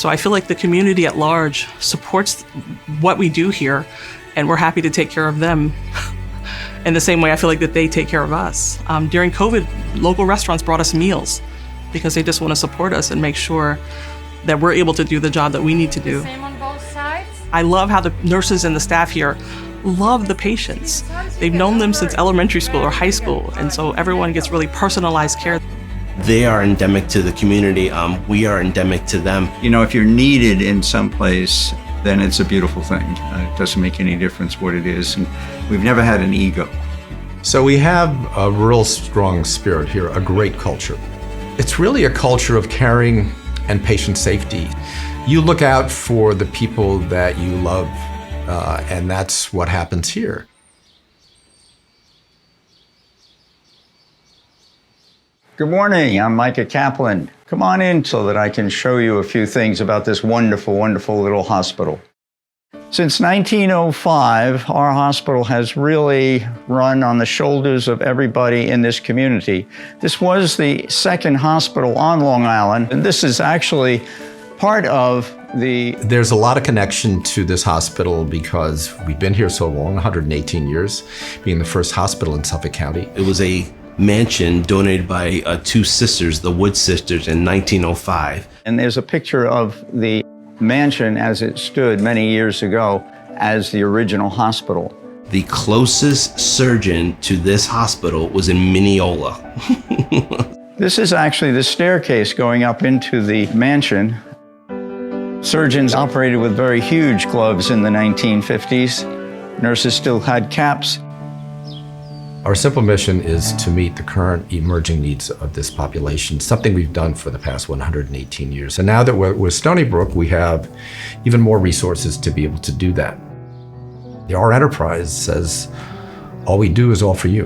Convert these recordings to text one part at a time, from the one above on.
So I feel like the community at large supports what we do here, and we're happy to take care of them in the same way I feel like that they take care of us. During COVID, local restaurants brought us meals because they just want to support us and make sure that we're able to do the job that we need to do. Same on both sides? I love how the nurses and the staff here love the patients. They've known them since elementary school or high school, and so everyone gets really personalized care. They are endemic to the community. We are endemic to them. You know, if you're needed in some place, then it's a beautiful thing. It doesn't make any difference what it is. And we've never had an ego. So we have a real strong spirit here, a great culture. It's really a culture of caring and patient safety. You look out for the people that you love, and that's what happens here. Good morning, I'm Micah Kaplan. Come on in so that I can show you a few things about this wonderful, wonderful little hospital. Since 1905, our hospital has really run on the shoulders of everybody in this community. This was the second hospital on Long Island, and this is actually part of There's a lot of connection to this hospital because we've been here so long, 118 years, being the first hospital in Suffolk County. It was a mansion donated by two sisters, the Wood sisters, in 1905. And there's a picture of the mansion as it stood many years ago as the original hospital. The closest surgeon to this hospital was in Mineola. This is actually the staircase going up into the mansion. Surgeons operated with very huge gloves in the 1950s. Nurses still had caps. Our simple mission is to meet the current emerging needs of this population, something we've done for the past 118 years. And now that we're with Stony Brook, we have even more resources to be able to do that. Our enterprise says, all we do is all for you.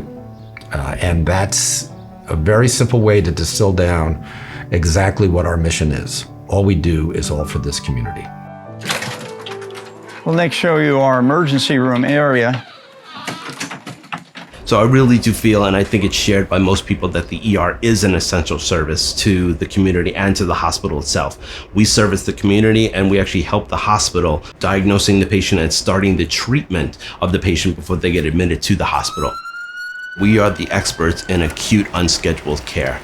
And that's a very simple way to distill down exactly what our mission is. All we do is all for this community. We'll next show you our emergency room area. So I really do feel, and I think it's shared by most people, that the ER is an essential service to the community and to the hospital itself. We service the community, and we actually help the hospital diagnosing the patient and starting the treatment of the patient before they get admitted to the hospital. We are the experts in acute unscheduled care.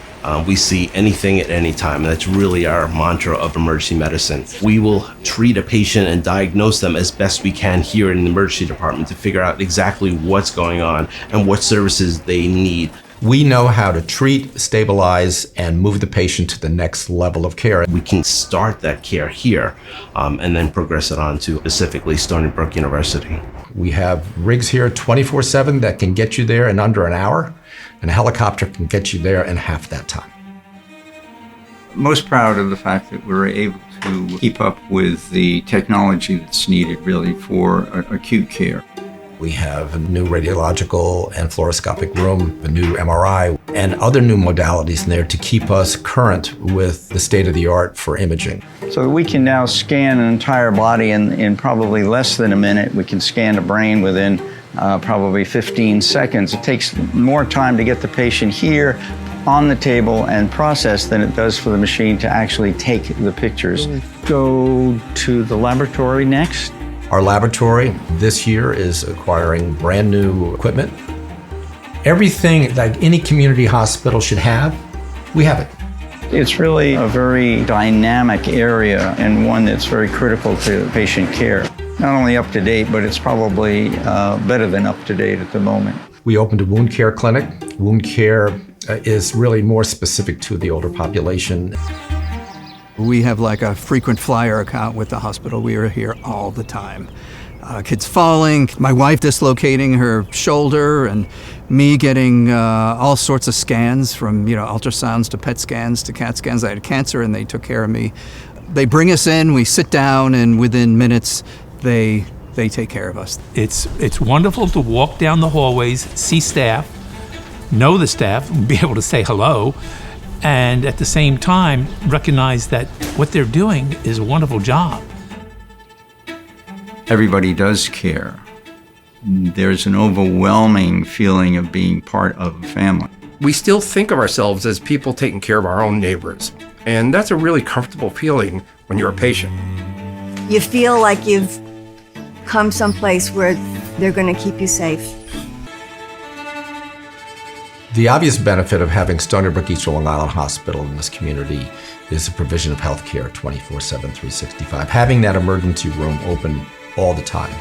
We see anything at any time. That's really our mantra of emergency medicine. We will treat a patient and diagnose them as best we can here in the emergency department to figure out exactly what's going on and what services they need. We know how to treat, stabilize, and move the patient to the next level of care. We can start that care here and then progress it on to specifically Stony Brook University. We have rigs here 24/7 that can get you there in under an hour, and a helicopter can get you there in half that time. Most proud of the fact that we're able to keep up with the technology that's needed really for acute care. We have a new radiological and fluoroscopic room, a new MRI, and other new modalities in there to keep us current with the state of the art for imaging. So we can now scan an entire body in probably less than a minute. We can scan a brain within probably 15 seconds. It takes more time to get the patient here on the table and process than it does for the machine to actually take the pictures. Go to the laboratory next. Our laboratory this year is acquiring brand new equipment. Everything like any community hospital should have, we have it. It's really a very dynamic area and one that's very critical to patient care. Not only up to date, but it's probably better than up to date at the moment. We opened a wound care clinic. Wound care is really more specific to the older population. We have like a frequent flyer account with the hospital. We are here all the time. Kids falling, my wife dislocating her shoulder, and me getting all sorts of scans from ultrasounds to PET scans to CAT scans. I had cancer and they took care of me. They bring us in, we sit down, and within minutes they take care of us. It's wonderful to walk down the hallways, see staff, know the staff, and be able to say hello, and at the same time recognize that what they're doing is a wonderful job. Everybody does care. There's an overwhelming feeling of being part of a family. We still think of ourselves as people taking care of our own neighbors. And that's a really comfortable feeling when you're a patient. You feel like you've come someplace where they're going to keep you safe. The obvious benefit of having Stony Brook East Long Island Hospital in this community is the provision of health care 24/7, 365, having that emergency room open all the time.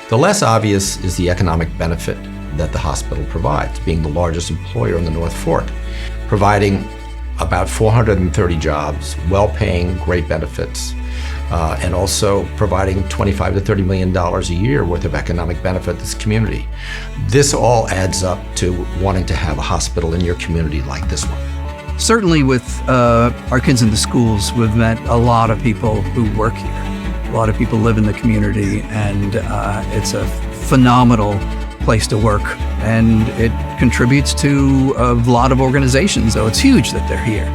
The less obvious is the economic benefit that the hospital provides, being the largest employer in the North Fork, providing about 430 jobs, well-paying, great benefits, and also providing $25 to $30 million a year worth of economic benefit to this community. This all adds up to wanting to have a hospital in your community like this one. Certainly with our kids in the schools, we've met a lot of people who work here. A lot of people live in the community, and it's a phenomenal place to work, and it contributes to a lot of organizations, so it's huge that they're here.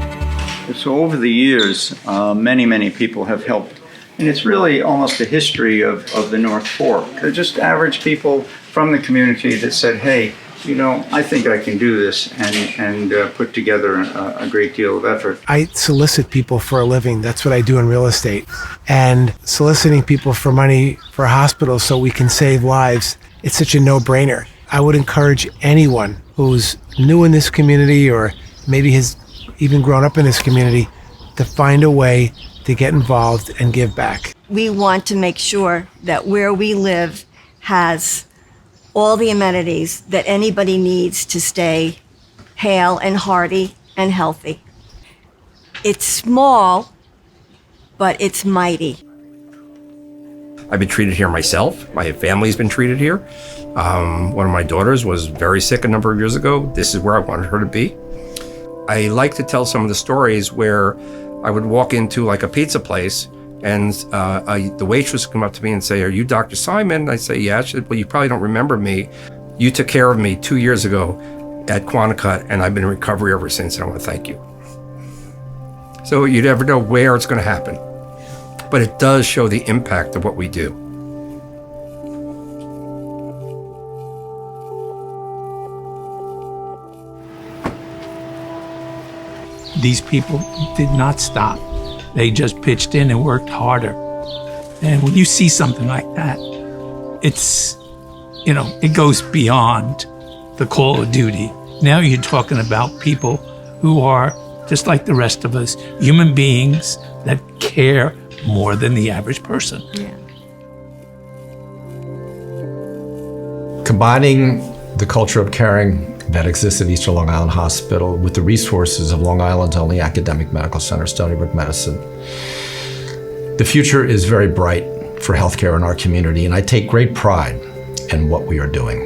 So over the years, many people have helped. And it's really almost a history of the North Fork. They're just average people from the community that said, hey, you know, I think I can do this, and put together a great deal of effort. I solicit people for a living. That's what I do in real estate. And soliciting people for money for hospitals so we can save lives, it's such a no-brainer. I would encourage anyone who's new in this community or maybe has even grown up in this community to find a way to get involved and give back. We want to make sure that where we live has all the amenities that anybody needs to stay hale and hearty and healthy. It's small, but it's mighty. I've been treated here myself. My family's been treated here. One of my daughters was very sick a number of years ago. This is where I wanted her to be. I like to tell some of the stories where I would walk into like a pizza place and the waitress would come up to me and say, "Are you Dr. Simon?" I'd say, "Yeah." She said, "Well, you probably don't remember me. You took care of me 2 years ago at Quanticut, and I've been in recovery ever since, and I want to thank you." So you never know where it's going to happen, but it does show the impact of what we do. These people did not stop. They just pitched in and worked harder. And when you see something like that, it's, you know, it goes beyond the call of duty. Now you're talking about people who are just like the rest of us, human beings that care more than the average person. Yeah. Combining the culture of caring that exists at Eastern Long Island Hospital with the resources of Long Island's only academic medical center, Stony Brook Medicine. The future is very bright for healthcare in our community, and I take great pride in what we are doing.